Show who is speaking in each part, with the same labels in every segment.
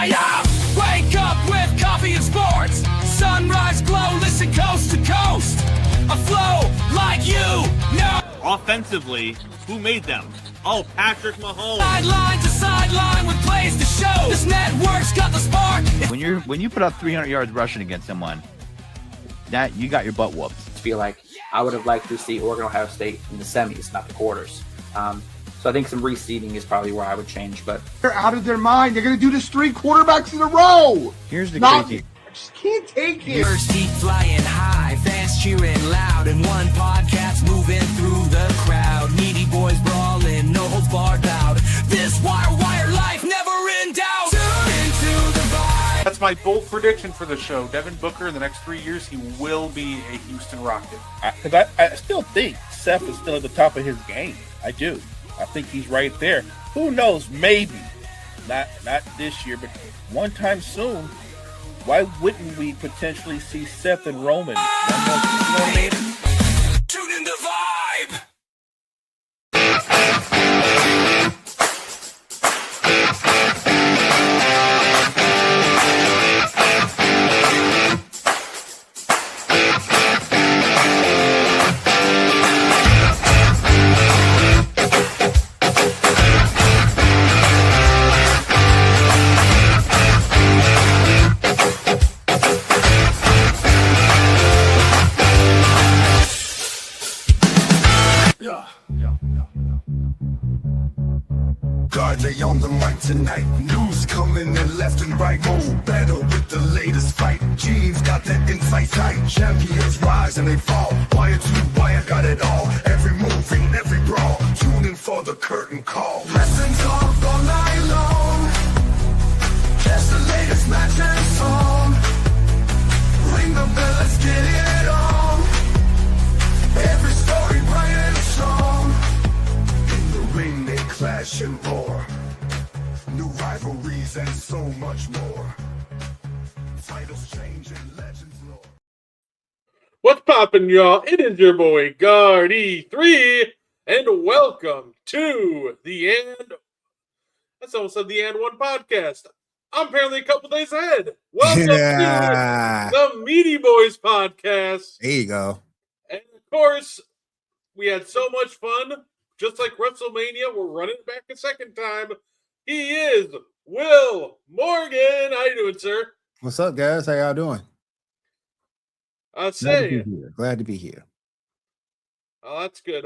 Speaker 1: Yeah. Wake up with coffee and sports. Sunrise glow, listen coast to coast. A flow like you know.
Speaker 2: Offensively, who made them? Oh, Patrick Mahomes.
Speaker 1: Sideline to sideline with plays to show. This network's got the spark.
Speaker 3: When you put up 300 yards rushing against someone, that you got your butt whooped.
Speaker 4: I feel like I would have liked to see Oregon Ohio State in the semis, not the quarters. So I think some reseeding is probably where I would change. But
Speaker 5: they're out of their mind. They're going to do this 3 quarterbacks in a row.
Speaker 3: Here's the crazy.
Speaker 5: I just can't take it.
Speaker 1: First keep flying high, fans cheering loud, and one podcast moving through the crowd. Meaty boys brawling, no holds barred out. This wire life never in doubt. Tune into the vibe.
Speaker 6: That's my bold prediction for the show. Devin Booker, in the next 3 years, he will be a Houston Rocket.
Speaker 7: Because I still think Seth is still at the top of his game. I do. I think he's right there. Who knows? Maybe. Not this year, but one time soon. Why wouldn't we potentially see Seth and Roman? One more, you know what I mean?
Speaker 1: Tune in the vibe.
Speaker 8: Guardly on the mic tonight. News coming in left and right. Go battle with the latest fight. Gene's got that insight tight. Champions rise and they fall. Wire to wire, got it all. Every move in every brawl. Tune in for the curtain call. Wrestling talk all night long. Catch the latest match and song. Ring the bell, let's get it on. Every story bright and strong. In the ring they clash and roar. New rivalries and so much more. Titles change and legends roar.
Speaker 6: What's poppin', y'all? It is your boy, Guardy3, and welcome to the And... That's almost said the And One podcast. I'm apparently a couple days ahead. Welcome to the Meaty Boys podcast.
Speaker 9: There you go.
Speaker 6: And of course, we had so much fun. Just like WrestleMania, we're running it back a second time. He is Will Morgan. How you doing, sir?
Speaker 9: What's up, guys? How y'all doing? Glad to be here.
Speaker 6: Oh, that's good.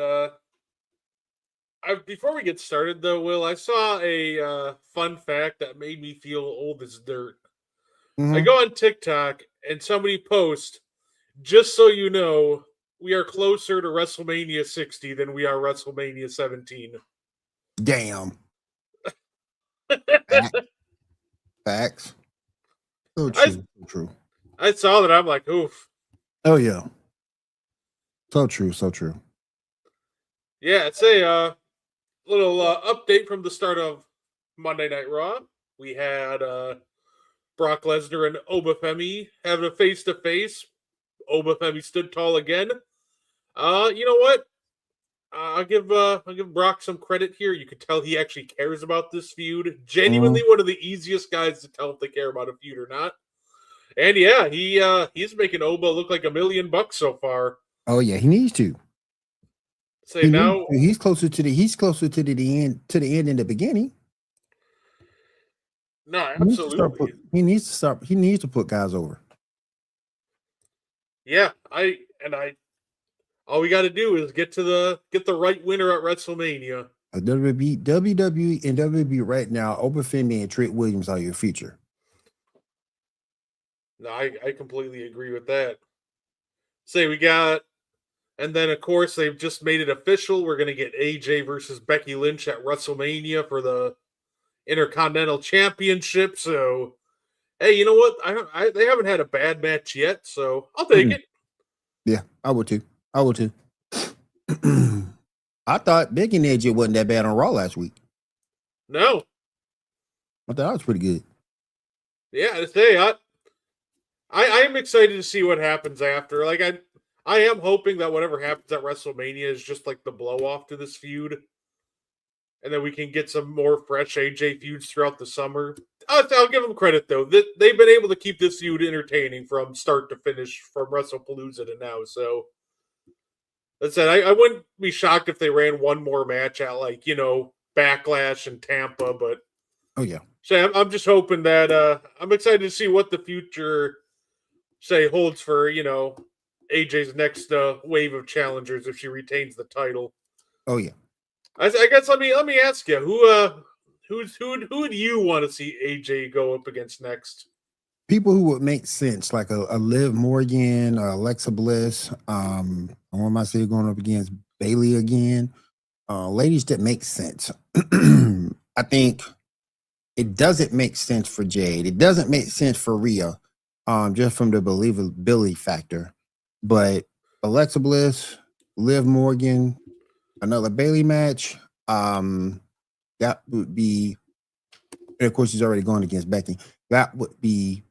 Speaker 6: Before we get started, though, Will, I saw a fun fact that made me feel old as dirt. I go on TikTok, and somebody posts, just so you know, we are closer to WrestleMania 60 than we are WrestleMania 17.
Speaker 9: Damn. Facts. So true.
Speaker 6: I saw that. I'm like, oof.
Speaker 9: Oh, yeah. So true.
Speaker 6: Yeah, it's a little update from the start of Monday Night Raw. We had Brock Lesnar and Obafemi having a face-to-face. Obafemi stood tall again. You know what? I'll give Brock some credit here. You could tell he actually cares about this feud. Genuinely one of the easiest guys to tell if they care about a feud or not. And yeah, he's making Oba look like $1 million so far.
Speaker 9: Oh yeah, he needs to. He's closer to the end in the beginning.
Speaker 6: No, absolutely.
Speaker 9: He needs to put guys over.
Speaker 6: Yeah, all we got to do is get the right winner at WrestleMania.
Speaker 9: WWE and WWE right now, Obafemi and Trent Williams are your future.
Speaker 6: No, I completely agree with that. We got, and then of course they've just made it official. We're gonna get AJ versus Becky Lynch at WrestleMania for the Intercontinental Championship. So, hey, you know what? They haven't had a bad match yet, so I'll take it.
Speaker 9: Yeah, I would too. I thought Becky and AJ wasn't that bad on Raw last week.
Speaker 6: No,
Speaker 9: I thought that was pretty good.
Speaker 6: Yeah, I'm excited to see what happens after. Like I am hoping that whatever happens at WrestleMania is just like the blow off to this feud, and then we can get some more fresh AJ feuds throughout the summer. I'll give them credit though; they've been able to keep this feud entertaining from start to finish, from WrestlePalooza to now. So, that said, I wouldn't be shocked if they ran one more match at Backlash and Tampa, but
Speaker 9: Oh yeah.
Speaker 6: so I'm just hoping that I'm excited to see what the future holds for AJ's next wave of challengers if she retains the title.
Speaker 9: Oh yeah.
Speaker 6: I guess let me ask you who would you want to see AJ go up against next?
Speaker 9: People who would make sense, like a Liv Morgan, Alexa Bliss. I want my city going up against Bailey again. Ladies that make sense. I think it doesn't make sense for Jade. It doesn't make sense for Rhea, just from the believability factor. But Alexa Bliss, Liv Morgan, another Bailey match. That would be, and of course, she's already going against Becky. That will be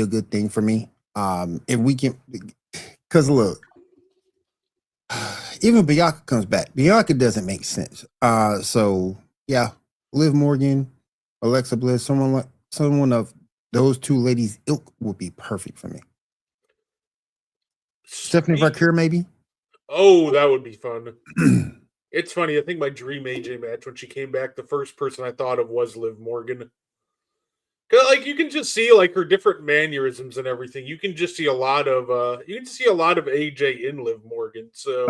Speaker 9: a good thing for me. If we can, because look, even Bianca comes back. Bianca doesn't make sense. So yeah, Liv Morgan, Alexa Bliss, someone of those two ladies' ilk would be perfect for me. Stephanie Vaquer, maybe.
Speaker 6: Oh, that would be fun. It's funny. I think my dream AJ match when she came back, the first person I thought of was Liv Morgan. Cause you can just see her different mannerisms and everything. You can just see a lot of AJ in Liv Morgan. So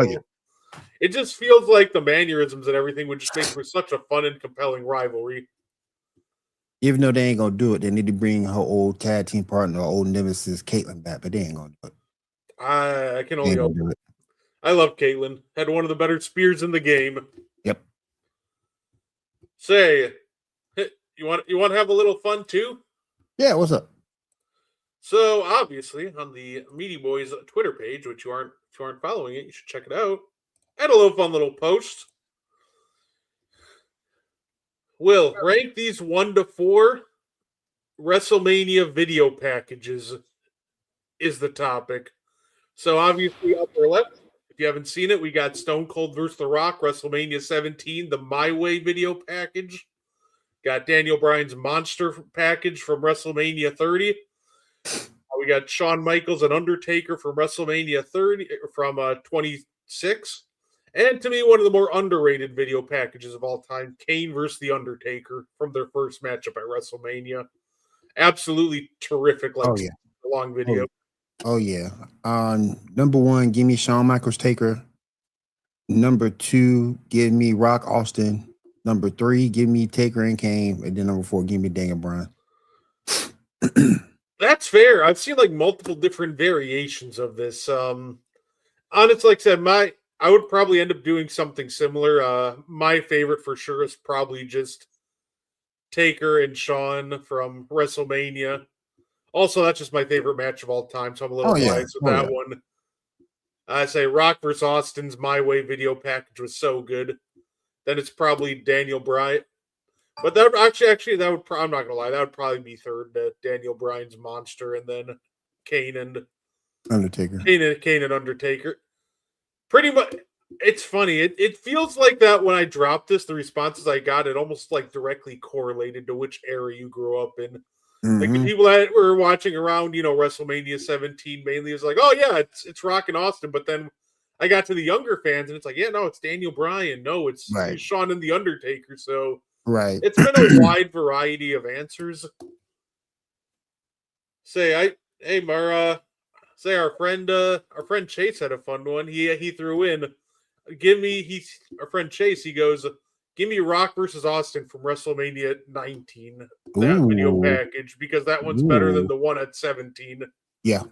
Speaker 6: it just feels like the mannerisms and everything would just make for such a fun and compelling rivalry.
Speaker 9: Even though they ain't gonna do it, they need to bring her old tag team partner, her old nemesis, Caitlyn, back, but they ain't gonna do it.
Speaker 6: I can only hope. I love Caitlyn. Had one of the better spears in the game.
Speaker 9: Yep.
Speaker 6: You want to have a little fun too?
Speaker 9: Yeah, what's up?
Speaker 6: So obviously on the Meaty Boyz Twitter page, which if you aren't following it, you should check it out. I had a little fun little post. Will, rank these 1 to 4 WrestleMania video packages is the topic. So obviously upper left, if you haven't seen it, we got Stone Cold vs. The Rock, WrestleMania 17, the My Way video package. Got Daniel Bryan's Monster package from WrestleMania 30. We got Shawn Michaels and Undertaker from WrestleMania 30 from 26. And to me, one of the more underrated video packages of all time, Kane versus The Undertaker from their first matchup at WrestleMania. Absolutely terrific, long video.
Speaker 9: Oh yeah. Number 1, give me Shawn Michaels Taker. Number 2, give me Rock Austin. Number 3, give me Taker and Kane. And then number 4, give me Daniel Bryan.
Speaker 6: That's fair. I've seen multiple different variations of this. Honestly, like I said, I would probably end up doing something similar. My favorite for sure is probably just Taker and Shawn from WrestleMania. Also, that's just my favorite match of all time, so I'm a little biased with that one. I say Rock vs. Austin's My Way video package was so good. Then it's probably Daniel Bryan. But that actually that would I'm not gonna lie, that would probably be third. Daniel Bryan's Monster, and then Kane and
Speaker 9: Undertaker.
Speaker 6: Kane and Undertaker. Pretty much, it's funny. It feels like that when I dropped this, the responses I got, it almost directly correlated to which era you grew up in. The people that were watching around, WrestleMania 17 mainly is oh yeah, it's Rock and Austin. But then I got to the younger fans and it's yeah, no, it's Daniel Bryan. No, it's Shawn and The Undertaker. So it's been a wide variety of answers. Our friend Chase had a fun one. He threw in, our friend Chase, he goes, give me Rock versus Austin from WrestleMania 19, that video package, because that one's better than the one at 17.
Speaker 9: Yeah.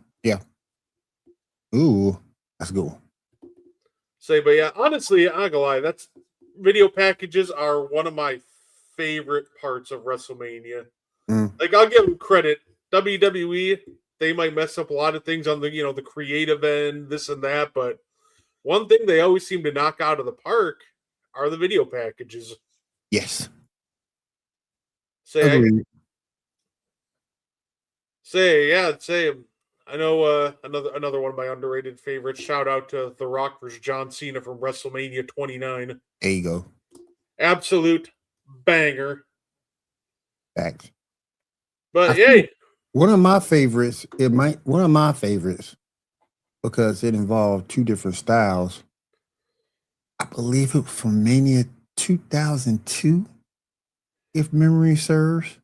Speaker 9: Ooh, that's a good one.
Speaker 6: But yeah, honestly, I'm not gonna lie, video packages are one of my favorite parts of WrestleMania. I'll give them credit. WWE, they might mess up a lot of things on the creative end, this and that, but one thing they always seem to knock out of the park are the video packages.
Speaker 9: Yes.
Speaker 6: I I know another one of my underrated favorites. Shout out to The Rock versus John Cena from WrestleMania 29.
Speaker 9: There you go.
Speaker 6: Absolute banger.
Speaker 9: Facts.
Speaker 6: But
Speaker 9: I
Speaker 6: hey,
Speaker 9: One of my favorites, one of my favorites, because it involved two different styles. I believe it was from Mania 2002, if memory serves.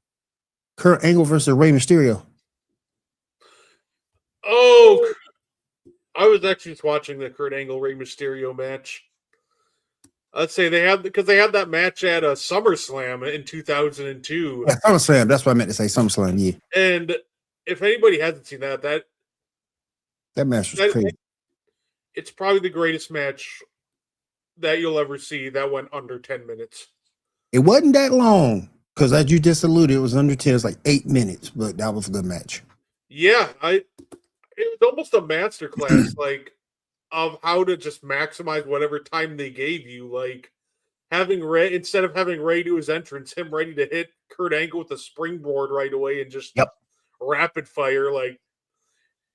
Speaker 9: Kurt Angle versus Rey Mysterio.
Speaker 6: oh, I was actually just watching the Kurt Angle Rey Mysterio match. Let's say they had that match at a SummerSlam in 2002.
Speaker 9: Yeah, SummerSlam. That's what I meant to say. SummerSlam. Yeah,
Speaker 6: And if anybody hasn't seen that
Speaker 9: match was crazy.
Speaker 6: it's probably the greatest match that you'll ever see that went under 10 minutes.
Speaker 9: It wasn't that long because, as you just alluded, it was under 10. It was like 8 minutes, but that was a good match.
Speaker 6: Yeah, it was almost a masterclass, like, of how to just maximize whatever time they gave you. Like, having Ray, instead of having Ray do his entrance, him ready to hit Kurt Angle with a springboard right away and just rapid fire. Like,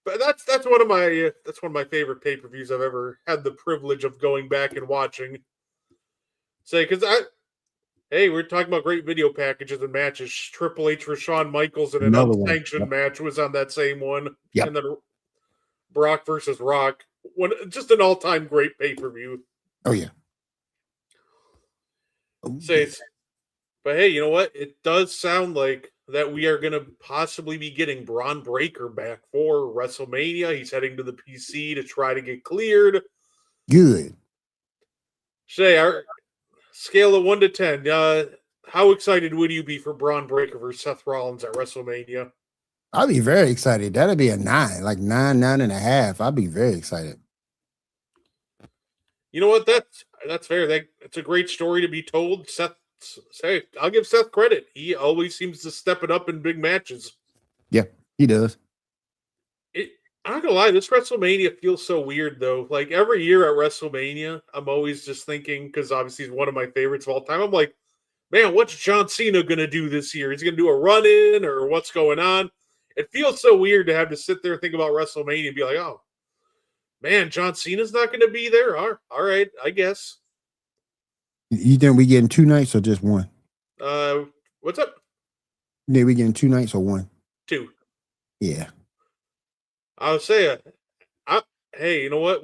Speaker 6: but that's one of my favorite pay-per-views I've ever had the privilege of going back and watching. Say, because we're talking about great video packages and matches. Triple H for Shawn Michaels in an unsanctioned match was on that same one.
Speaker 9: Yep.
Speaker 6: And then Brock versus Rock. Just an all-time great pay-per-view.
Speaker 9: Oh, yeah.
Speaker 6: But hey, you know what? It does sound like that we are going to possibly be getting Braun Breaker back for WrestleMania. He's heading to the PC to try to get cleared.
Speaker 9: Good.
Speaker 6: Say, our scale of 1 to 10, how excited would you be for Braun Breaker versus Seth Rollins at WrestleMania?
Speaker 9: I'd be very excited. That'd be a 9, like 9.5. I'd be very excited.
Speaker 6: You know what? That's fair. It's a great story to be told. I'll give Seth credit. He always seems to step it up in big matches.
Speaker 9: Yeah, he does.
Speaker 6: I'm not gonna lie, this WrestleMania feels so weird though. Like every year at WrestleMania, I'm always just thinking, because obviously he's one of my favorites of all time. I'm like, man, what's John Cena gonna do this year? Is he gonna do a run-in or what's going on? It feels so weird to have to sit there and think about WrestleMania and be like, oh man, John Cena's not gonna be there. All right, I guess.
Speaker 9: You think we getting 2 nights or just 1?
Speaker 6: What's up?
Speaker 9: Yeah, we getting 2 nights or 1?
Speaker 6: 2.
Speaker 9: Yeah.
Speaker 6: I was saying, hey, you know what?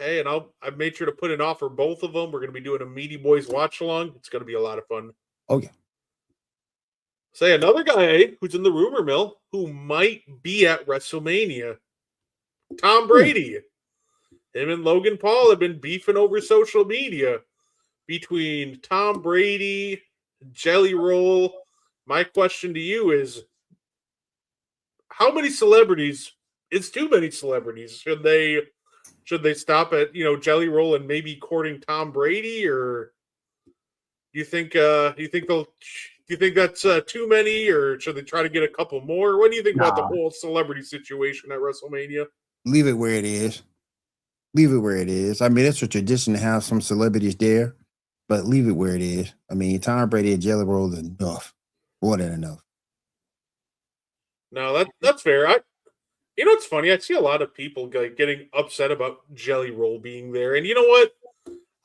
Speaker 6: And I've made sure to put an offer both of them. We're going to be doing a Meaty Boyz watch along. It's going to be a lot of fun.
Speaker 9: Oh, yeah.
Speaker 6: Say another guy who's in the rumor mill who might be at WrestleMania. Tom Brady. Him and Logan Paul have been beefing over social media between Tom Brady, Jelly Roll. My question to you is, how many celebrities? It's too many celebrities. Should they stop at Jelly Roll and maybe courting Tom Brady, or do you think that's too many, or should they try to get a couple more? What do you think about the whole celebrity situation at WrestleMania?
Speaker 9: Leave it where it is. Leave it where it is. I mean, it's a tradition to have some celebrities there, but leave it where it is. I mean, Tom Brady and Jelly Roll is enough. More than enough.
Speaker 6: No, that's fair. It's funny. I see a lot of people getting upset about Jelly Roll being there. And you know what?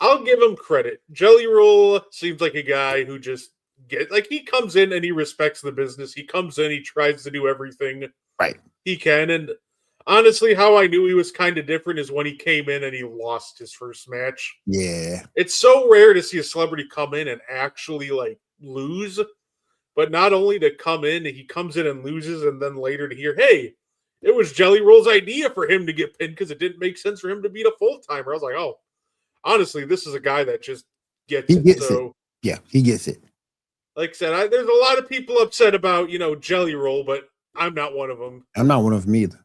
Speaker 6: I'll give him credit. Jelly Roll seems like a guy who just he comes in and he respects the business. He comes in, he tries to do everything he can. And honestly, how I knew he was kind of different is when he came in and he lost his first match.
Speaker 9: Yeah.
Speaker 6: It's so rare to see a celebrity come in and actually lose. But not only to come in, he comes in and loses, and then later to hear, hey, it was Jelly Roll's idea for him to get pinned because it didn't make sense for him to beat a full-timer. I was like, oh, honestly, this is a guy that just gets it. So,
Speaker 9: yeah, he gets it.
Speaker 6: Like I said, there's a lot of people upset about, Jelly Roll, but I'm not one of them.
Speaker 9: I'm not one of them either.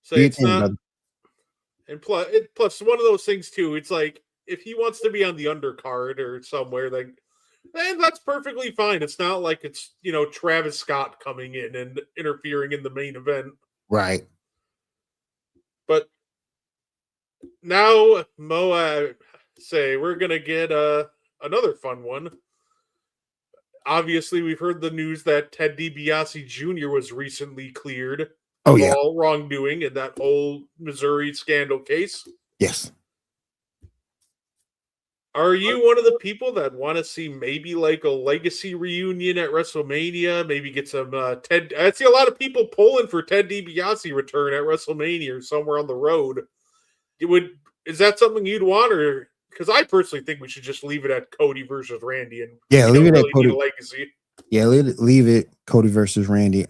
Speaker 6: So it's not. And plus, one of those things, too, it's like, if he wants to be on the undercard or somewhere, and that's perfectly fine. It's not like it's, Travis Scott coming in and interfering in the main event.
Speaker 9: Right.
Speaker 6: But now, Mo, we're going to get another fun one. Obviously, we've heard the news that Ted DiBiase Jr. was recently cleared
Speaker 9: Oh
Speaker 6: of
Speaker 9: yeah.
Speaker 6: all wrongdoing in that whole Missouri scandal case.
Speaker 9: Yes.
Speaker 6: Are you one of the people that want to see maybe like a legacy reunion at WrestleMania? Maybe get some Ted. I see a lot of people pulling for Ted DiBiase return at WrestleMania or somewhere on the road. Is that something you'd want, or because I personally think we should just leave it at Cody versus Randy, and
Speaker 9: Yeah,
Speaker 6: we
Speaker 9: leave
Speaker 6: don't
Speaker 9: it at
Speaker 6: really need
Speaker 9: Cody.
Speaker 6: a legacy.
Speaker 9: Yeah, leave it Cody versus Randy.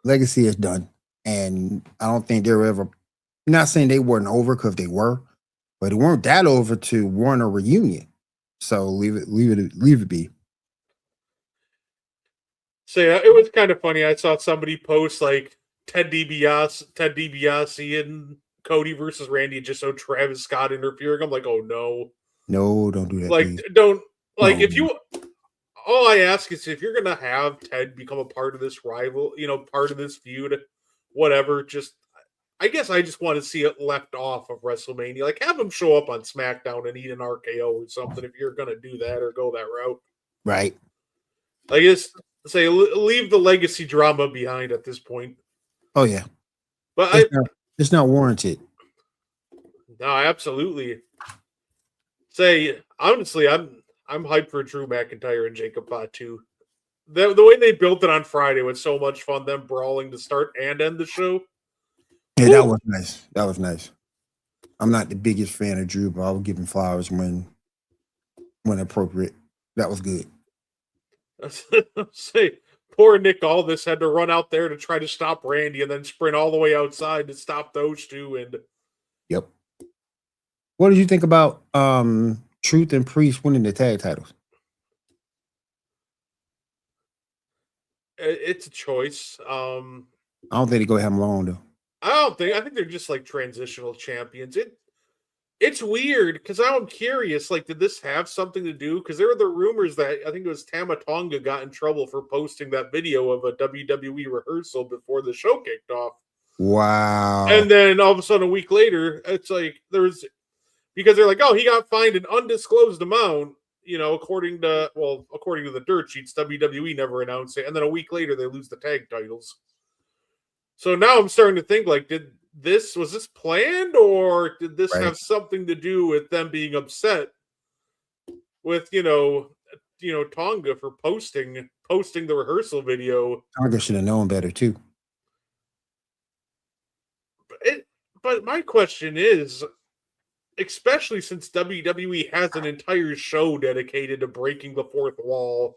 Speaker 9: Legacy is done, and I don't think they were ever. Not saying they weren't over because they were, but it weren't that over to warrant a reunion. So leave it be.
Speaker 6: So yeah, it was kind of funny. I saw somebody post like Ted DiBiase, and Cody versus Randy, just so Travis Scott interfering. I'm like, oh no,
Speaker 9: No, don't do that.
Speaker 6: like
Speaker 9: Please.
Speaker 6: don't like
Speaker 9: No.
Speaker 6: if you. All I ask is if you're gonna have Ted become a part of this part of this feud, whatever. Just, I guess I just want to see it left off of WrestleMania. Like have him show up on SmackDown and eat an RKO or something if you're gonna do that or go that route.
Speaker 9: Right.
Speaker 6: I guess say leave the legacy drama behind at this point.
Speaker 9: Oh yeah.
Speaker 6: But
Speaker 9: It's not warranted.
Speaker 6: no, absolutely. Say honestly, I'm hyped for Drew McIntyre and Jacob Fatu. The way they built it on Friday was so much fun. Them brawling to start and end the show.
Speaker 9: Yeah, that was nice. That was nice. I'm not the biggest fan of Drew, but I will give him flowers when appropriate. That was good.
Speaker 6: Say poor Nick Aldis had to run out there to try to stop Randy and then sprint all the way outside to stop those two. And
Speaker 9: Yep. What did you think about Truth and Priest winning the tag titles?
Speaker 6: it's a choice.
Speaker 9: I don't think they go have them long though.
Speaker 6: I think they're just like transitional champions. It's weird because I'm curious. Like, did this have something to do? Because there were the rumors that I think it was Tama Tonga got in trouble for posting that video of a WWE rehearsal before the show kicked off.
Speaker 9: Wow.
Speaker 6: And then all of a sudden, a week later, it's like because they're like, oh, he got fined an undisclosed amount. According to the dirt sheets, WWE never announced it. And then a week later, they lose the tag titles. So now I'm starting to think, like, was this planned, or did this have something to do with them being upset with Tonga for posting the rehearsal video?
Speaker 9: Tonga should have known better too.
Speaker 6: But my question is, especially since WWE has an entire show dedicated to breaking the fourth wall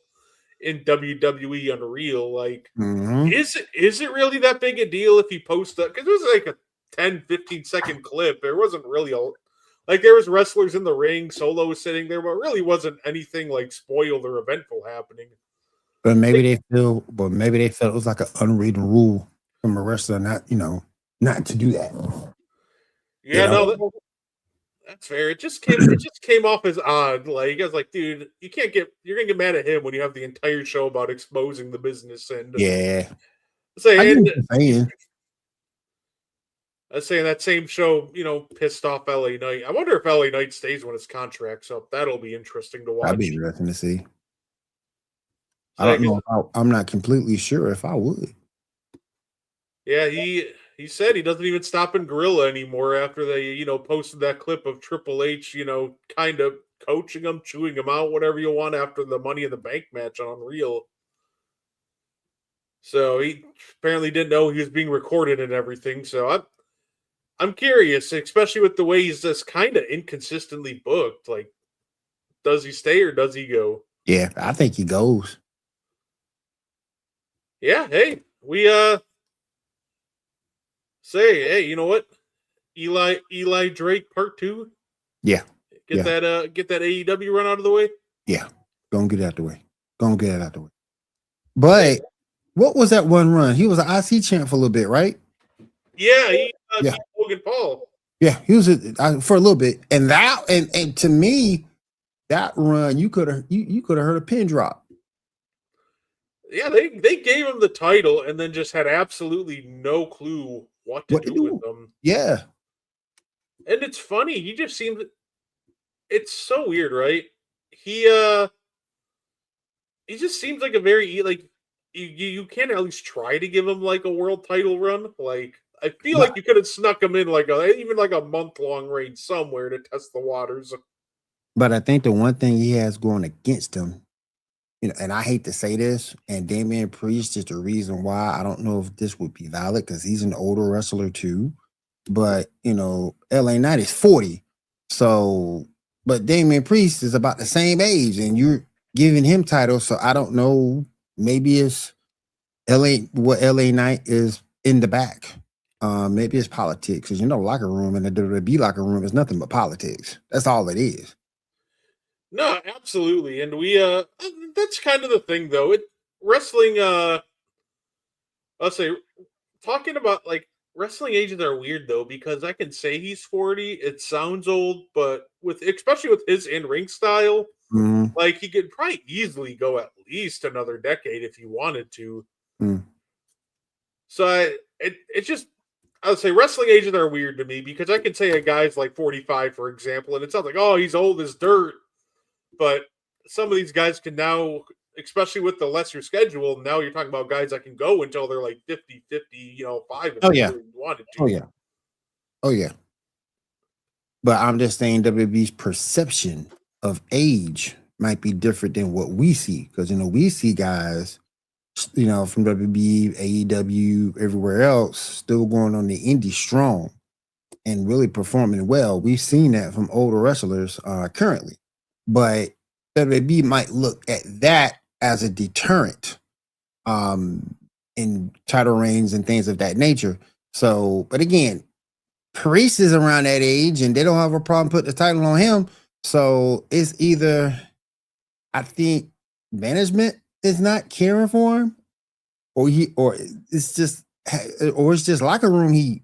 Speaker 6: in WWE Unreal, like, is it really that big a deal if you post that? Because it was like a 10-15 second clip. There wasn't really there was wrestlers in the ring, Solo was sitting there, but really wasn't anything like spoiled or eventful happening.
Speaker 9: But maybe they felt it was like an unwritten rule from a wrestler not to do that.
Speaker 6: Yeah, no, that's fair. It just came off as odd. Like, I was like, dude, you're gonna get mad at him when you have the entire show about exposing the business. And
Speaker 9: Yeah.
Speaker 6: saying that same show, pissed off LA Knight. I wonder if LA Knight stays when his contract's up. That'll be interesting to watch.
Speaker 9: That'd be interesting to see. I don't know. I'm not completely sure if I would.
Speaker 6: Yeah, he said he doesn't even stop in Gorilla anymore after they, posted that clip of Triple H, kind of coaching him, chewing him out, whatever you want, after the Money in the Bank match on Unreal. So he apparently didn't know he was being recorded and everything. So I'm curious, especially with the way he's just kind of inconsistently booked. Like, does he stay or does he go?
Speaker 9: Yeah, I think he goes.
Speaker 6: Yeah, hey, we say, hey, you know what? Eli Drake Part 2.
Speaker 9: Yeah.
Speaker 6: Get that AEW run out of the way.
Speaker 9: Yeah. Go and get it out the way. But what was that one run? He was an IC champ for a little bit, right?
Speaker 6: Yeah, he beat Logan Paul.
Speaker 9: Yeah, he was for a little bit. And that and to me, that run, you could have heard a pin drop.
Speaker 6: Yeah, they gave him the title and then just had absolutely no clue what to do with them.
Speaker 9: Yeah.
Speaker 6: And it's funny, he just seemed, it's so weird, right? He just seems like a very, like, you can at least try to give him like a world title run. Like I feel like you could have snuck him in like even like a month-long reign somewhere to test the waters.
Speaker 9: But I think the one thing he has going against him, and I hate to say this, and Damian Priest is the reason why I don't know if this would be valid because he's an older wrestler too. But LA Knight is 40. So, but Damian Priest is about the same age, and you're giving him titles. So I don't know. Maybe it's LA Knight is in the back. Maybe it's politics, because locker room in the WWE locker room is nothing but politics. That's all it is.
Speaker 6: No, absolutely. And we that's kind of the thing though. Wrestling I'll say talking about like wrestling ages are weird though, because I can say he's 40, it sounds old, but especially with his in-ring style,
Speaker 9: Mhm.
Speaker 6: like he could probably easily go at least another decade if he wanted to.
Speaker 9: Mm.
Speaker 6: So it's just I would say wrestling ages are weird to me because I can say a guy's like 45, for example, and it sounds like, oh, he's old as dirt. But some of these guys can now, especially with the lesser schedule, now you're talking about guys that can go until they're like 50, 5 if
Speaker 9: Oh
Speaker 6: they
Speaker 9: yeah.
Speaker 6: really wanted to.
Speaker 9: Oh yeah. Oh yeah. But I'm just saying WWE's perception of age might be different than what we see, because we see guys, from WWE, AEW, everywhere else, still going on the indie strong and really performing well. We've seen that from older wrestlers currently, but WWE might look at that as a deterrent in title reigns and things of that nature. So, but again, Priest is around that age and they don't have a problem putting the title on him. So it's either, I think, management is not caring for him, or it's just locker room heat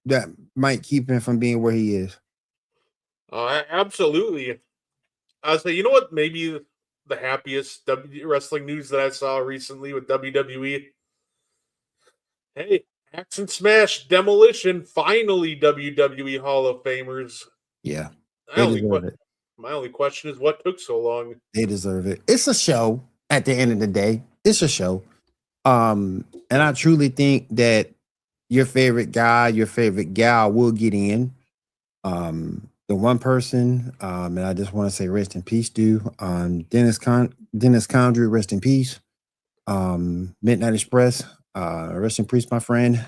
Speaker 9: that might keep him from being where he is.
Speaker 6: Absolutely. I would say, you know what? Maybe the happiest wrestling news that I saw recently with WWE. Hey, Axe and Smash Demolition, finally WWE Hall of Famers.
Speaker 9: Yeah,
Speaker 6: My
Speaker 9: they
Speaker 6: only,
Speaker 9: deserve it.
Speaker 6: my only question is what took so long?
Speaker 9: They deserve it. It's a show at the end of the day. It's a show. And I truly think that your favorite guy, your favorite gal will get in. The one person, and I just want to say rest in peace, Dennis Condrey, rest in peace. Midnight Express, rest in peace, my friend.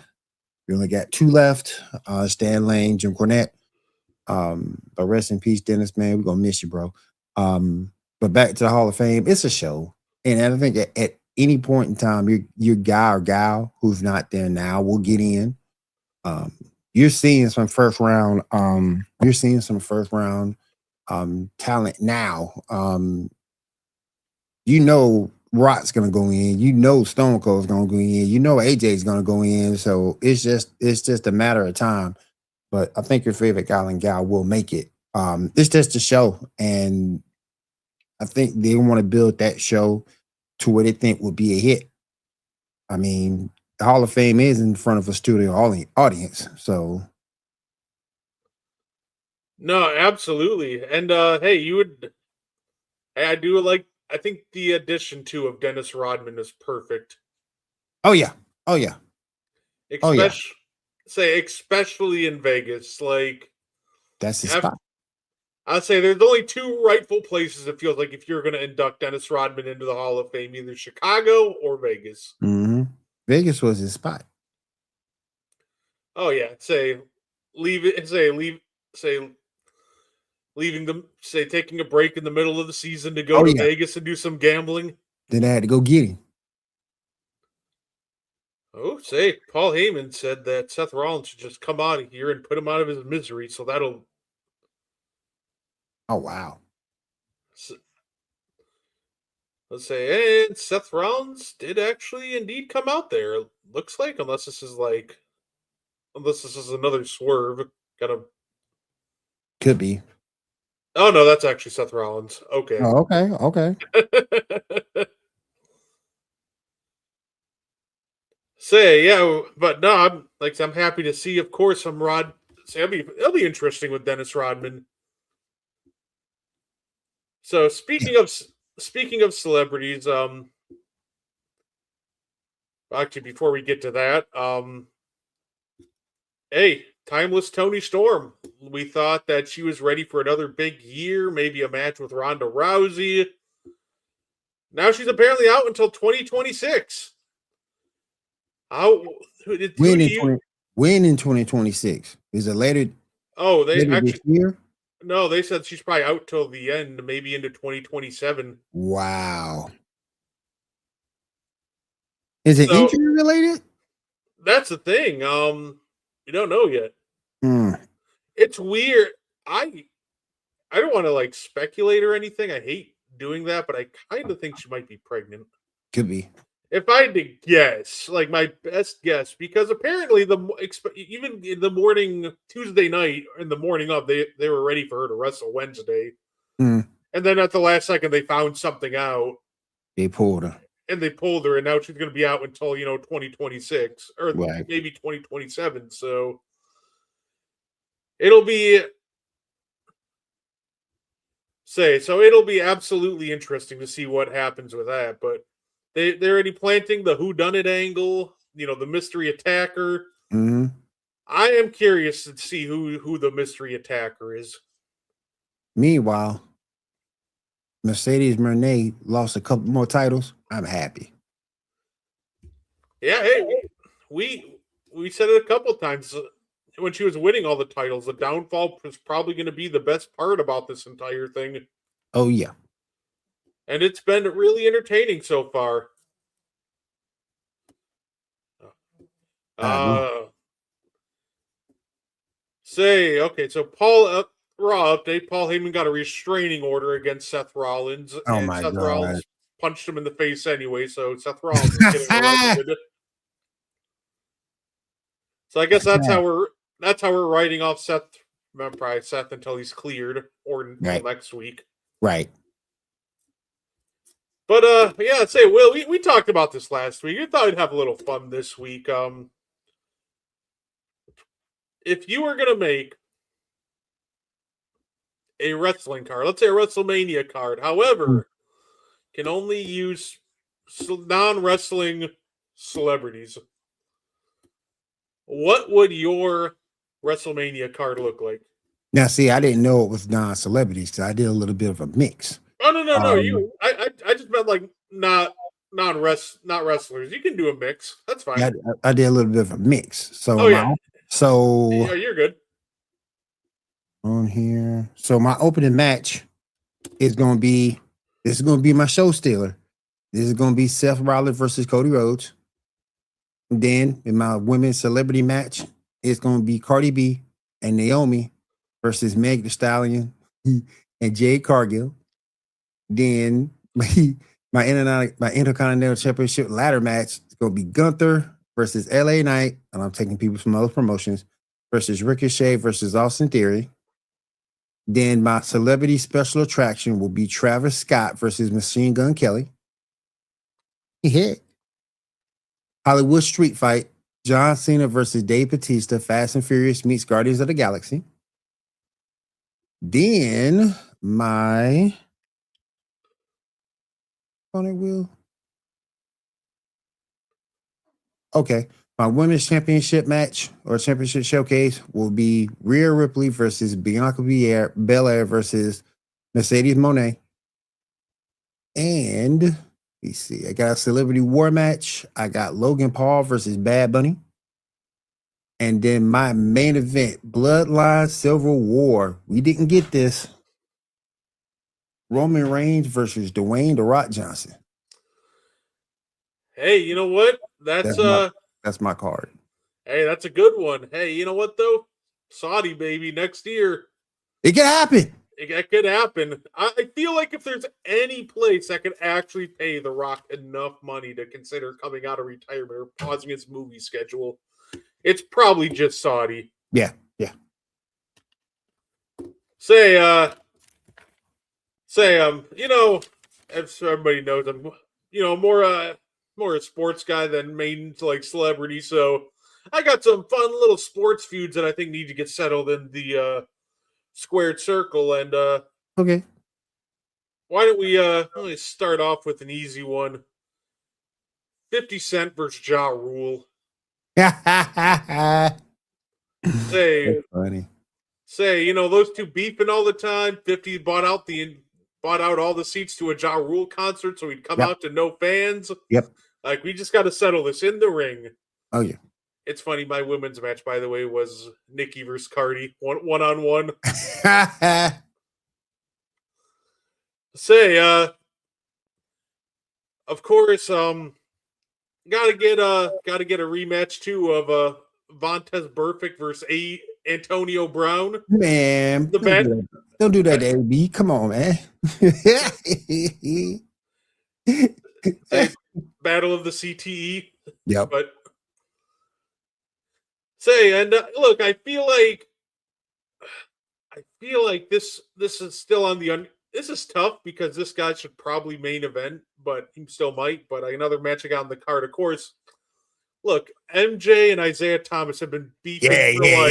Speaker 9: We only got 2 left. Stan Lane, Jim Cornette. But rest in peace, Dennis, man. We're gonna miss you, bro. But back to the Hall of Fame, it's a show. And I think at any point in time, your guy or gal who's not there now will get in. You're seeing some first round talent now. Rock's gonna go in, Stone Cold's gonna go in, AJ's gonna go in. So it's just a matter of time. But I think your favorite guy and gal will make it. It's just a show, and I think they want to build that show to what they think would be a hit. I mean, the Hall of Fame is in front of a studio audience, so
Speaker 6: No, absolutely. And I think the addition too of Dennis Rodman is perfect.
Speaker 9: oh yeah, oh yeah, oh yeah,
Speaker 6: Especially in Vegas. Like
Speaker 9: that's the spot.
Speaker 6: I'd say there's only 2 rightful places it feels like if you're gonna induct Dennis Rodman into the Hall of Fame, either Chicago or Vegas.
Speaker 9: Mm-hmm. Vegas was his spot.
Speaker 6: Oh yeah, taking a break in the middle of the season to go to
Speaker 9: Yeah.
Speaker 6: Vegas and do some gambling.
Speaker 9: Then they had to go get him.
Speaker 6: Oh, Paul Heyman said that Seth Rollins should just come out of here and put him out of his misery. So that'll.
Speaker 9: Oh wow.
Speaker 6: Let's say, and Seth Rollins did actually indeed come out there. Looks like, unless this is another swerve.
Speaker 9: Could be.
Speaker 6: Oh no, that's actually Seth Rollins. Okay.
Speaker 9: Oh, okay.
Speaker 6: But no, I'm happy to see, of course, it'll be interesting with Dennis Rodman. So speaking of celebrities, Actually, before we get to that, hey, timeless Tony Storm. We thought that she was ready for another big year, maybe a match with Ronda Rousey. Now she's apparently out until 2026. How? Who do you?
Speaker 9: When in 2026? Is it later?
Speaker 6: Oh, they
Speaker 9: Later this
Speaker 6: actually
Speaker 9: year?
Speaker 6: no. They said she's probably out till the end, maybe into 2027.
Speaker 9: Wow. Is it
Speaker 6: So
Speaker 9: injury related?
Speaker 6: that's the thing. We don't know yet.
Speaker 9: Hmm.
Speaker 6: It's weird. I don't want to like speculate or anything. I hate doing that, but I kind of think she might be pregnant.
Speaker 9: Could be.
Speaker 6: If I had to guess, like my best guess, because apparently even in the morning Tuesday night, in the morning of, they were ready for her to wrestle Wednesday,
Speaker 9: Hmm.
Speaker 6: and then at the last second they found something out
Speaker 9: They pulled her.
Speaker 6: and they pulled her, and now she's going to be out until 2026 or
Speaker 9: Right.
Speaker 6: maybe 2027. So it'll be it'll be absolutely interesting to see what happens with that. But they're already planting the whodunit angle, the mystery attacker.
Speaker 9: Hmm.
Speaker 6: I am curious to see who the mystery attacker is.
Speaker 9: Meanwhile, Mercedes Moné lost a couple more titles. I'm happy.
Speaker 6: Yeah, hey, we said it a couple of times when she was winning all the titles. The downfall was probably going to be the best part about this entire thing,
Speaker 9: Oh yeah.
Speaker 6: and it's been really entertaining so far.
Speaker 9: I know.
Speaker 6: Okay, so Paul Raw update. Paul Heyman got a restraining order against Seth Rollins,
Speaker 9: Oh
Speaker 6: and
Speaker 9: my
Speaker 6: Seth
Speaker 9: God.
Speaker 6: Rollins punched him in the face anyway. So Seth Rollins is getting arrested. So I guess that's how we're writing off Seth. Probably Seth until he's cleared or until
Speaker 9: Right.
Speaker 6: next week.
Speaker 9: Right.
Speaker 6: But yeah, I'd say Will, we talked about this last week. We thought we'd have a little fun this week. If you were gonna make a wrestling card, let's say a WrestleMania card, however, can only use non-wrestling celebrities, what would your WrestleMania card look like?
Speaker 9: Now, see, I didn't know it was non-celebrities because I did a little bit of a mix.
Speaker 6: Oh no,
Speaker 9: Um,
Speaker 6: I just meant like not wrestlers. You can do a mix. That's fine.
Speaker 9: Yeah, I did a little bit of a mix. So
Speaker 6: Oh, yeah.
Speaker 9: so
Speaker 6: You're good.
Speaker 9: on here. So my opening match is gonna be my show stealer. This is gonna be Seth Rollins versus Cody Rhodes. And then in my women's celebrity match, it's gonna be Cardi B and Naomi versus Meg Thee Stallion and Jade Cargill. Then my Intercontinental Championship ladder match is gonna be Gunther versus LA Knight, and I'm taking people from other promotions versus Ricochet versus Austin Theory. Then my celebrity special attraction will be Travis Scott versus Machine Gun Kelly. Yeah. Hollywood Street Fight, John Cena versus Dave Bautista, Fast and Furious meets Guardians of the Galaxy. Then my on it will. Okay. My women's championship match or championship showcase will be Rhea Ripley versus Bianca Belair versus Mercedes Moné. And let me see. I got a celebrity war match. I got Logan Paul versus Bad Bunny. And then my main event, Bloodline Civil War. We didn't get this. Roman Reigns versus Dwayne The Rock Johnson.
Speaker 6: Hey, you know what?
Speaker 9: That's my card.
Speaker 6: Hey, that's a good one. Hey, you know what though? Saudi baby next year.
Speaker 9: It can happen.
Speaker 6: It could happen. I feel like if there's any place that could actually pay The Rock enough money to consider coming out of retirement or pausing his movie schedule, it's probably just Saudi.
Speaker 9: Yeah.
Speaker 6: As everybody knows, I'm more a sports guy than made into like celebrity. So I got some fun little sports feuds that I think need to get settled in the squared circle. And
Speaker 9: Okay.
Speaker 6: why don't we start off with an easy one? 50 Cent versus Ja Rule.
Speaker 9: That's
Speaker 6: Say,
Speaker 9: funny.
Speaker 6: those two beefing all the time. 50 bought out all the seats to a Ja Rule concert, so he'd come
Speaker 9: Yep.
Speaker 6: out to no fans.
Speaker 9: Yep.
Speaker 6: Like, we just got to settle this in the ring.
Speaker 9: Oh yeah.
Speaker 6: It's funny. My women's match, by the way, was Nikki versus Cardi, one on one. Of course, gotta get a rematch too of Vontez Burfict versus Antonio Brown.
Speaker 9: Man, don't do that to AB. Come on, man.
Speaker 6: Say, Battle of the CTE.
Speaker 9: Yep.
Speaker 6: But look, I feel like this is still on the this is tough because this guy should probably main event, but he still might. But another match I got on the card, of course. Look, MJ and Isaiah Thomas have been beefing for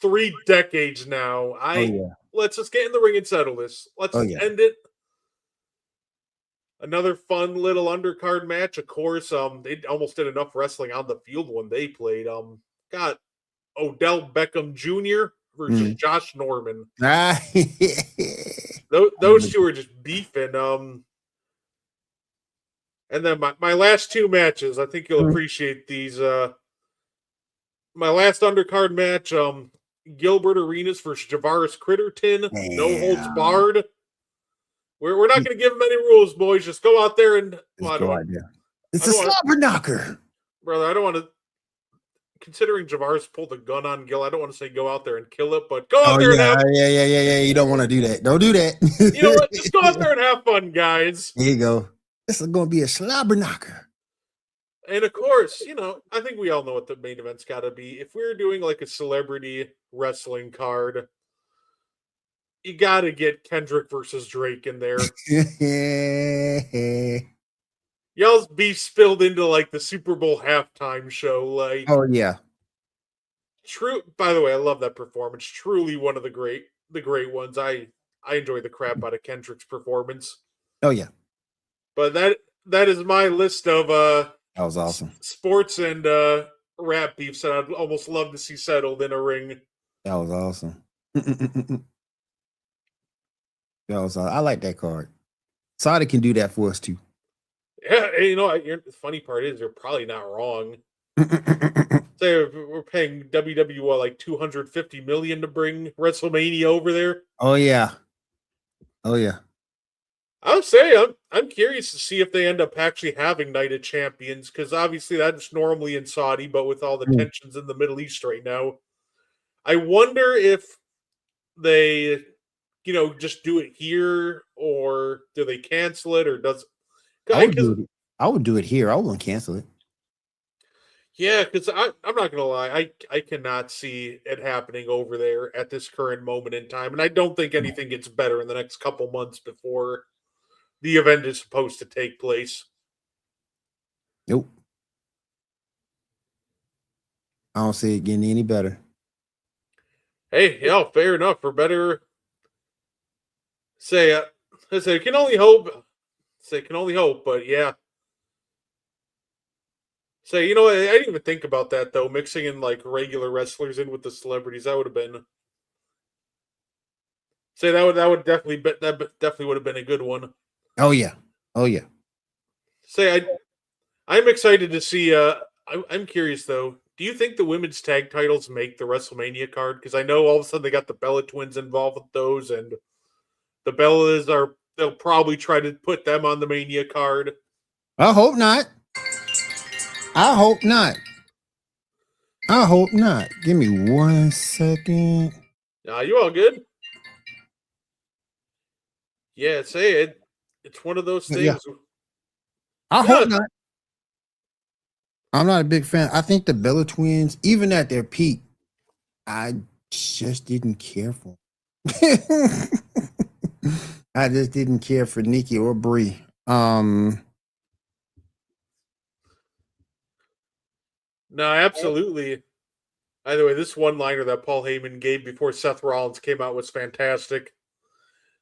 Speaker 6: 3 decades now. Let's just get in the ring and settle this. Let's end it. Another fun little undercard match. Of course, they almost did enough wrestling on the field when they played. Got Odell Beckham Jr. versus Josh Norman. Those two are just beefing. And then my last 2 matches, I think you'll appreciate these. My last undercard match, Gilbert Arenas versus Javaris Critterton.
Speaker 9: Damn.
Speaker 6: No holds barred. We're not going to give them any rules, boys. Just go out there and
Speaker 9: It's a slobber knocker,
Speaker 6: brother. I don't want to. Considering Javaris pulled a gun on Gil, I don't want to say go out there and kill it, but go out there and have.
Speaker 9: Yeah. You don't want to do that. Don't do that.
Speaker 6: You know what? Just go out there and have fun, guys.
Speaker 9: There you go. This is going to be a slobber knocker.
Speaker 6: And of course, I think we all know what the main event's got to be. If we're doing like a celebrity wrestling card, you got to get Kendrick versus Drake in there. Y'all's beef spilled into like the Super Bowl halftime show. Like,
Speaker 9: oh yeah.
Speaker 6: True. By the way, I love that performance. Truly one of the great ones. I enjoy the crap out of Kendrick's performance.
Speaker 9: Oh yeah.
Speaker 6: But that is my list of
Speaker 9: that was awesome.
Speaker 6: Sports and rap beefs that I'd almost love to see settled in a ring.
Speaker 9: That was awesome. I like that card. Sada can do that for us too.
Speaker 6: Yeah, the funny part is you're probably not wrong. Say we're paying WWE like $250 million to bring WrestleMania over there.
Speaker 9: Oh yeah.
Speaker 6: I would say I'm curious to see if they end up actually having Night of Champions, because obviously that's normally in Saudi, but with all the tensions in the Middle East right now, I wonder if they, just do it here, or do they cancel it, or does?
Speaker 9: I would do it here. I wouldn't cancel it.
Speaker 6: Yeah, because I'm not gonna lie, I cannot see it happening over there at this current moment in time, and I don't think anything gets better in the next couple months before the event is supposed to take place.
Speaker 9: Nope. I don't see it getting any better.
Speaker 6: Hey, yeah, fair enough. For better, can only hope. Can only hope, but yeah. I didn't even think about that though. Mixing in like regular wrestlers in with the celebrities, that would have been. That would definitely would have been a good one.
Speaker 9: Oh yeah.
Speaker 6: I'm excited to see. I'm curious though. Do you think the women's tag titles make the WrestleMania card? Because I know all of a sudden they got the Bella Twins involved with those, and the Bellas they'll probably try to put them on the Mania card.
Speaker 9: I hope not. Give me 1 second.
Speaker 6: You all good? Yeah, it's one of those things.
Speaker 9: Yeah. I hope not. I'm not a big fan. I think the Bella Twins, even at their peak, I just didn't care for them. I just didn't care for Nikki or Brie.
Speaker 6: No, absolutely. By the way, this one-liner that Paul Heyman gave before Seth Rollins came out was fantastic.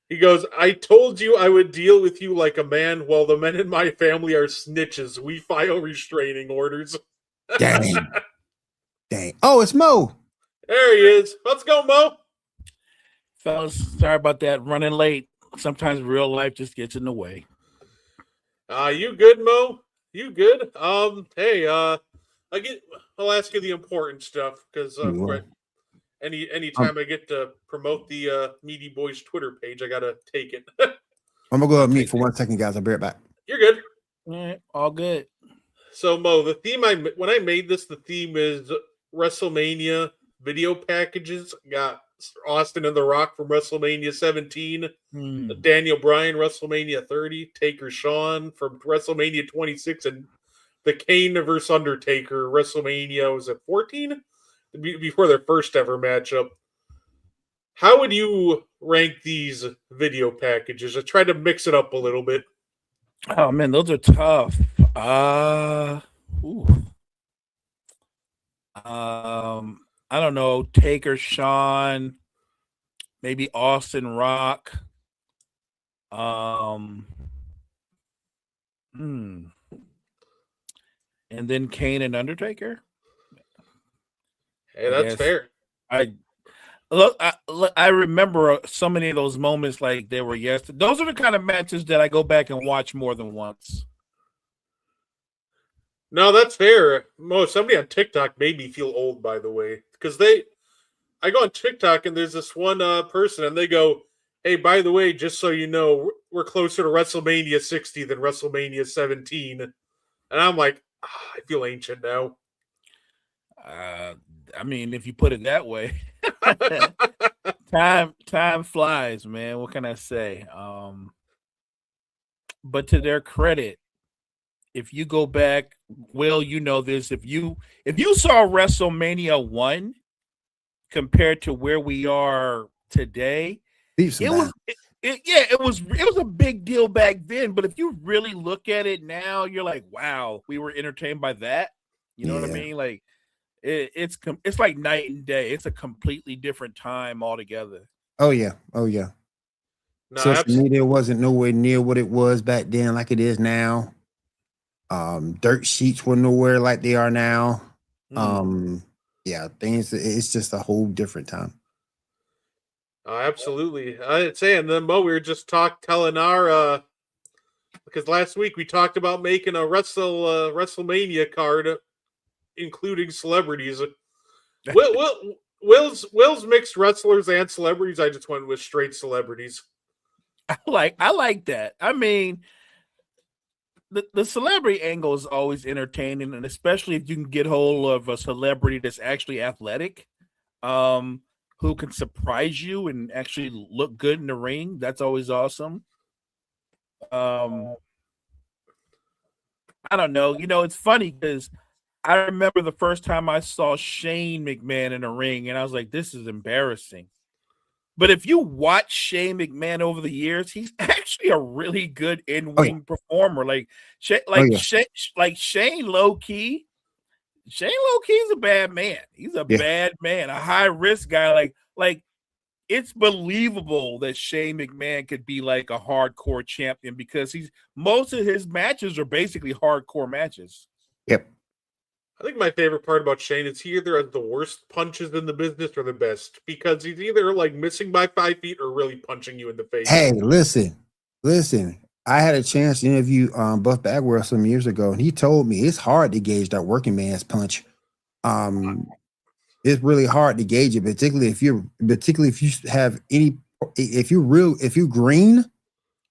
Speaker 6: He goes, I told you I would deal with you like a man. Well, the men in my family are snitches. We file restraining orders.
Speaker 9: Dang. Dang. Oh, it's Mo.
Speaker 6: There he is. Let's go, Mo.
Speaker 7: Fellas, sorry about that. Running late. Sometimes real life just gets in the way.
Speaker 6: You good, Mo? You good? Hey, I'll ask you the important stuff because anytime I get to promote the Meaty Boyz Twitter page, I gotta take it.
Speaker 9: I'm gonna go and mute for 1 second, guys. I'll be right back.
Speaker 6: You're good.
Speaker 7: All right, all good.
Speaker 6: So Mo, the theme when I made this, the theme is WrestleMania video packages. Got Austin and The Rock from WrestleMania 17, Daniel Bryan WrestleMania 30, Taker Shawn from WrestleMania 26, and the Kane versus Undertaker WrestleMania was it 14 before their first ever matchup. How would you rank these video packages? I tried to mix it up a little bit.
Speaker 7: Oh man, those are tough. I don't know, Taker, Shawn, maybe Austin, Rock. And then Kane and Undertaker.
Speaker 6: Hey, that's fair.
Speaker 7: I remember so many of those moments like they were yesterday. Those are the kind of matches that I go back and watch more than once.
Speaker 6: No, that's fair. Mo, somebody on TikTok made me feel old, by the way, because I go on TikTok and there's this one person and they go, "Hey, by the way, just so you know, we're closer to WrestleMania 60 than WrestleMania 17," and I'm like, I feel ancient now.
Speaker 7: I mean, if you put it that way, time flies, man. What can I say? But to their credit, if you go back, Will, you know this. If you saw WrestleMania 1 compared to where we are today, it was a big deal back then. But if you really look at it now, you're like, wow, we were entertained by that. You know what I mean? Like it's like night and day. It's a completely different time altogether.
Speaker 9: Oh yeah.
Speaker 6: No,
Speaker 9: Social media wasn't nowhere near what it was back then, like it is now. Dirt sheets were nowhere like they are now. It's just a whole different time.
Speaker 6: Absolutely. I'd say, and then Mo, we were just telling our because last week we talked about making a WrestleMania card, including celebrities. Will's mixed wrestlers and celebrities. I just went with straight celebrities.
Speaker 7: I like that. I mean, the celebrity angle is always entertaining, and especially if you can get hold of a celebrity that's actually athletic, who can surprise you and actually look good in the ring. That's always awesome. I don't know. You know, it's funny because I remember the first time I saw Shane McMahon in a ring, and I was like, this is embarrassing. But if you watch Shane McMahon over the years, he's actually a really good in-ring performer. Shane low-key. Shane low-key is a bad man. He's a bad man, a high-risk guy. Like it's believable that Shane McMahon could be like a hardcore champion because most of his matches are basically hardcore matches.
Speaker 9: Yep.
Speaker 6: I think my favorite part about Shane is he either has the worst punches in the business or the best, because he's either like missing by 5 feet or really punching you in the face.
Speaker 9: Hey, listen. I had a chance to interview Buff Bagwell some years ago, and he told me it's hard to gauge that working man's punch. It's really hard to gauge it, particularly if you have if you're green,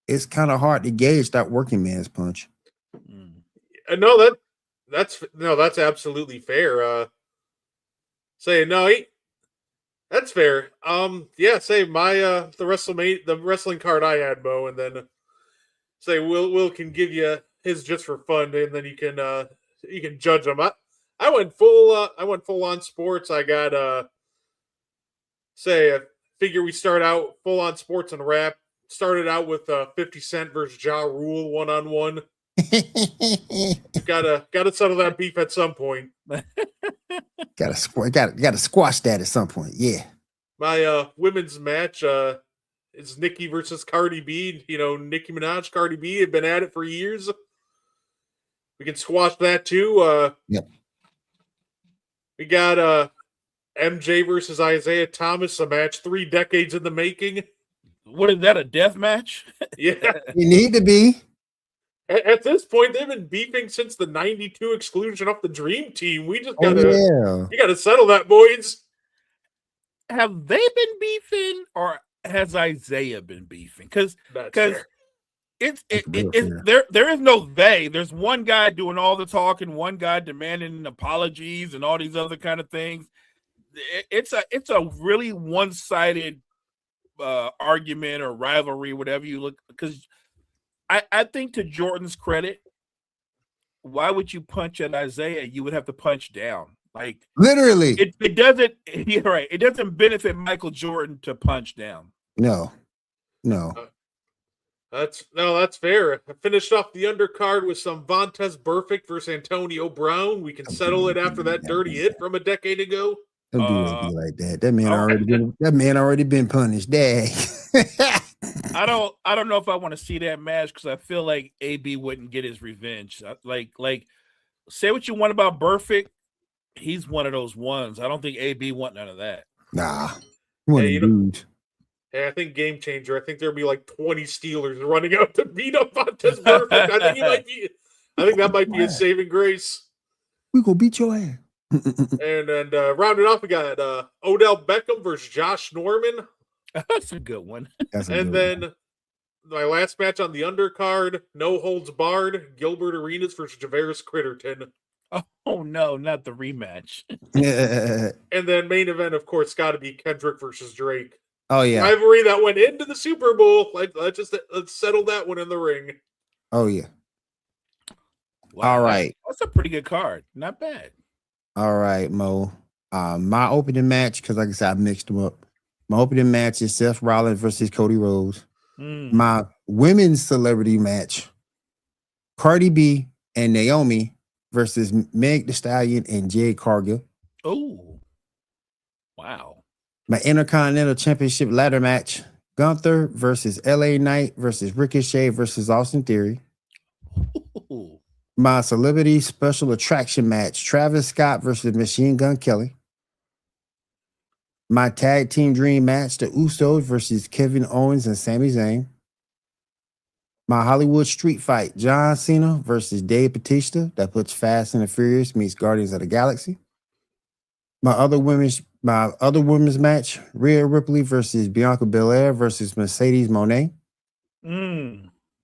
Speaker 9: it's kind of hard to gauge that working man's punch.
Speaker 6: No, that's absolutely fair. That's fair. Say the wrestling card I had, Mo, and then say Will can give you his just for fun, and then you can judge them. I went full on sports. I got I figure we start out full on sports and rap. Started out with 50 Cent versus Ja Rule 1-on-1. Gotta settle that beef at some point.
Speaker 9: Gotta squash that at some point. Yeah.
Speaker 6: My women's match It's Nicki versus Cardi B. You know, Nicki Minaj, Cardi B have been at it for years. We can squash that too.
Speaker 9: Yep.
Speaker 6: We got MJ versus Isaiah Thomas, a match 3 decades in the making.
Speaker 7: What is that, a death match?
Speaker 6: Yeah.
Speaker 9: You need to be.
Speaker 6: At this point, they've been beefing since the 92 exclusion off the Dream Team. We just
Speaker 9: Oh,
Speaker 6: gotta
Speaker 9: yeah.
Speaker 6: we gotta settle that, boys.
Speaker 7: Have they been beefing, or has Isaiah been beefing? Because
Speaker 6: That's fair.
Speaker 7: there is no they. There's one guy doing all the talking, one guy demanding apologies and all these other kind of things. It's a really one-sided argument or rivalry, whatever you look. Because I think, to Jordan's credit, why would you punch at Isaiah? You would have to punch down. Like,
Speaker 9: Literally.
Speaker 7: it doesn't. You're right. It doesn't benefit Michael Jordan to punch down.
Speaker 9: No.
Speaker 6: That's fair. I finished off the undercard with some Vontez Burfict versus Antonio Brown. We can settle it after that dirty hit from a decade ago.
Speaker 9: Don't do anything like that. That man already been punished. Dang.
Speaker 7: I don't know if I want to see that match, because I feel like AB wouldn't get his revenge. Like say what you want about Burfict, he's one of those ones. I don't think AB want none of that.
Speaker 9: Nah.
Speaker 6: Hey, I think game changer. I think there'll be like 20 Steelers running out to beat up Vontez Burfict. I think that might be a saving grace.
Speaker 9: We gonna beat your ass.
Speaker 6: And then rounding off, we got Odell Beckham versus Josh Norman.
Speaker 7: That's a good one.
Speaker 6: And then my last match on the undercard, no holds barred, Gilbert Arenas versus Javaris Critterton.
Speaker 7: Oh no, not the rematch.
Speaker 6: And then main event, of course, got to be Kendrick versus Drake.
Speaker 9: Oh yeah,
Speaker 6: rivalry that went into the Super Bowl. Let's settle that one in the ring.
Speaker 9: Oh yeah.
Speaker 7: Wow,
Speaker 9: all right,
Speaker 7: that's a pretty good card. Not bad.
Speaker 9: All right, Mo. My opening match, because like I said, I mixed them up. My opening match is Seth Rollins versus Cody Rhodes. My women's celebrity match, Cardi B and Naomi versus Meg Thee Stallion and Jade Cargill.
Speaker 7: Oh, wow.
Speaker 9: My Intercontinental Championship ladder match, Gunther versus LA Knight versus Ricochet versus Austin Theory.
Speaker 7: Ooh.
Speaker 9: My celebrity special attraction match, Travis Scott versus Machine Gun Kelly. My tag team dream match, the Usos versus Kevin Owens and Sami Zayn. My Hollywood street fight, John Cena versus Dave Bautista. That puts Fast and the Furious meets Guardians of the Galaxy. My other women's match, Rhea Ripley versus Bianca Belair versus Mercedes Moné.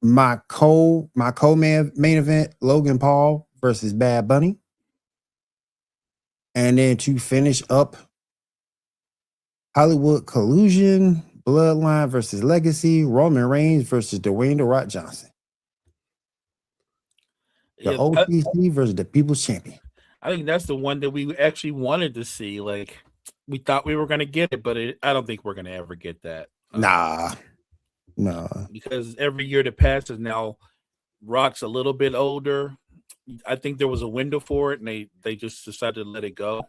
Speaker 9: My co-main event, Logan Paul versus Bad Bunny. And then to finish up, Hollywood Collusion, Bloodline versus Legacy, Roman Reigns versus Dwayne The Rock Johnson. The OTC versus the People's Champion.
Speaker 7: I think that's the one that we actually wanted to see. Like, we thought we were going to get it, but I don't think we're going to ever get that.
Speaker 9: Nah.
Speaker 7: Because every year that passes now, Rock's a little bit older. I think there was a window for it, and they just decided to let it go.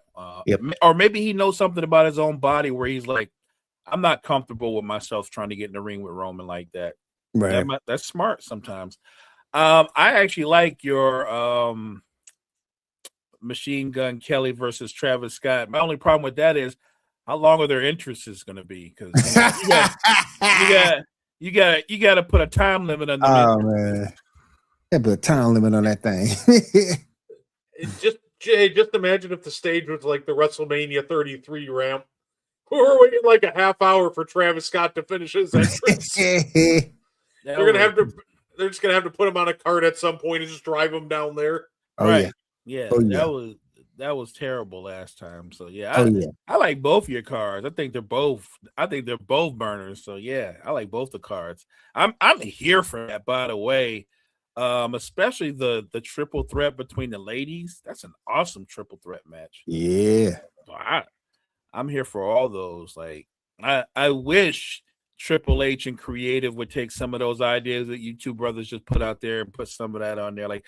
Speaker 9: Yep.
Speaker 7: Or maybe he knows something about his own body where he's like, I'm not comfortable with myself trying to get in the ring with Roman like that.
Speaker 9: Right.
Speaker 7: That's smart sometimes. I actually like your Machine Gun Kelly versus Travis Scott. My only problem with that is how long are their interests going to be? Because you got to put a time limit on them.
Speaker 9: Oh man, yeah, put a time limit on that thing.
Speaker 6: Just imagine if the stage was like the WrestleMania 33 ramp. We're waiting like a half hour for Travis Scott to finish his entrance. They're just gonna have to put him on a cart at some point and just drive him down there.
Speaker 9: Oh,
Speaker 7: right.
Speaker 9: Yeah.
Speaker 7: That was terrible last time. So yeah, I like both your cards. I think they're both burners. So yeah, I like both the cards. I'm here for that, by the way. Especially the triple threat between the ladies. That's an awesome triple threat match.
Speaker 9: Yeah.
Speaker 7: So I'm here for all those. Like, I wish Triple H and Creative would take some of those ideas that you two brothers just put out there and put some of that on there. Like,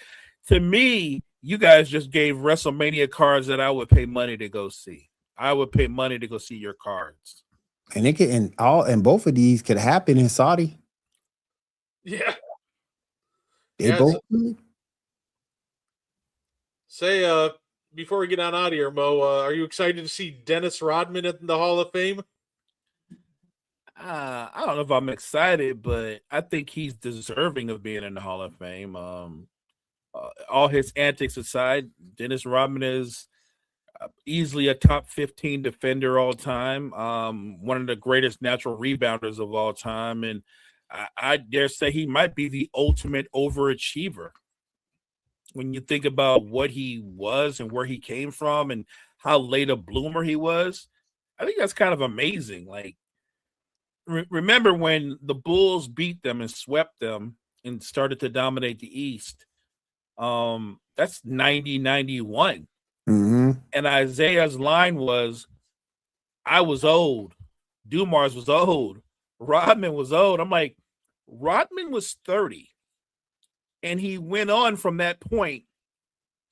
Speaker 7: to me, you guys just gave WrestleMania cards that I would pay money to go see. I would pay money to go see your cards.
Speaker 9: And it could and both of these could happen in Saudi.
Speaker 6: Yeah.
Speaker 9: They
Speaker 6: Yeah,
Speaker 9: both
Speaker 6: so-
Speaker 9: could.
Speaker 6: Say, before we get on out of here, Mo, are you excited to see Dennis Rodman in the Hall of Fame?
Speaker 7: I don't know if I'm excited, but I think he's deserving of being in the Hall of Fame. All his antics aside, Dennis Rodman is easily a top 15 defender all time. One of the greatest natural rebounders of all time, and I dare say he might be the ultimate overachiever. When you think about what he was and where he came from and how late a bloomer he was, I think that's kind of amazing. Like, remember when the Bulls beat them and swept them and started to dominate the East? That's 90-91.
Speaker 9: Mm-hmm.
Speaker 7: And Isaiah's line was, I was old. Dumars was old. Rodman was old. I'm like, Rodman was 30. And he went on from that point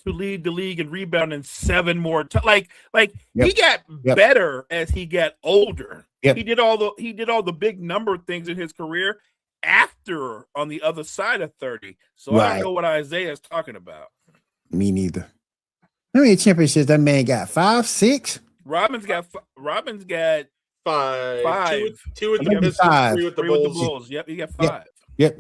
Speaker 7: to lead the league in rebounding 7 more times. Like he got better as he got older.
Speaker 9: Yep.
Speaker 7: He did all the big number things in his career after on the other side of 30. So I don't know what Isaiah is talking about.
Speaker 9: Me neither. How many championships that man got? 5, 6?
Speaker 7: Rodman's got 5.
Speaker 6: 2 with the Pistons,
Speaker 9: 5.
Speaker 6: 3 with the
Speaker 7: 3 with the
Speaker 6: Bulls.
Speaker 7: Bulls. Yep, he got 5.
Speaker 9: Yep.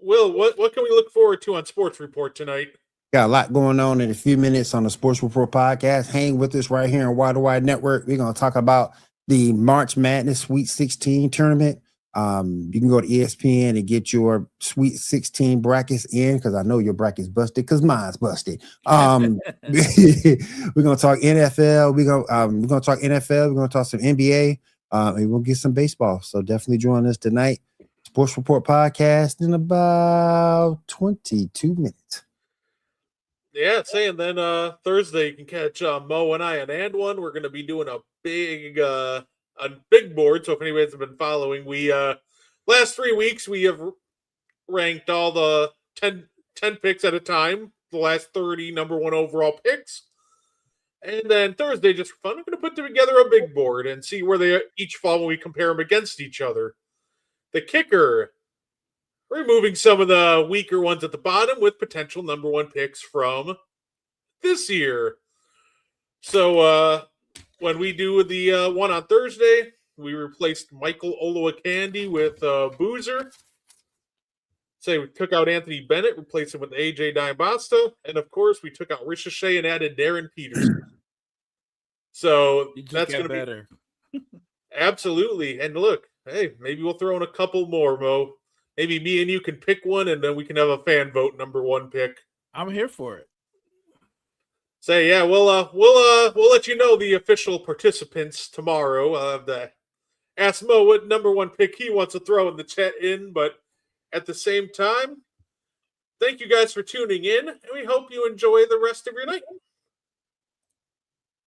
Speaker 6: Will, what can we look forward to on Sports Report tonight?
Speaker 9: Got a lot going on in a few minutes on the Sports Report podcast. Hang with us right here on Wide to Wide Network. We're going to talk about the March Madness Sweet 16 tournament. You can go to ESPN and get your Sweet 16 brackets in, because I know your bracket's busted because mine's busted. We're going to talk NFL. We're going to talk NFL. We're going to talk some NBA. And we'll get some baseball. So definitely join us tonight. Sports Report podcast in about 22 minutes.
Speaker 6: Yeah, saying then Thursday you can catch Mo and I on And One. We're going to be doing a big board. So if anybody's been following, we last 3 weeks we have ranked all the 10 picks at a time. The last 30 number 1 overall picks. And then Thursday, just for fun, we're going to put together a big board and see where they each fall when we compare them against each other. The kicker, removing some of the weaker ones at the bottom with potential number 1 picks from this year. So when we do the one on Thursday, we replaced Michael Olowokandi with Boozer. Say we took out Anthony Bennett, replaced him with AJ Diabasta, and of course we took out Ricochet and added Darren Peterson. So that's going to be
Speaker 7: better.
Speaker 6: Absolutely. And look, hey, maybe we'll throw in a couple more, Mo. Maybe me and you can pick one, and then we can have a fan vote number 1 pick.
Speaker 7: I'm here for it.
Speaker 6: Say, yeah, we'll let you know the official participants tomorrow. Ask Mo what number 1 pick he wants to throw in the chat in, but at the same time, thank you guys for tuning in, and we hope you enjoy the rest of your night.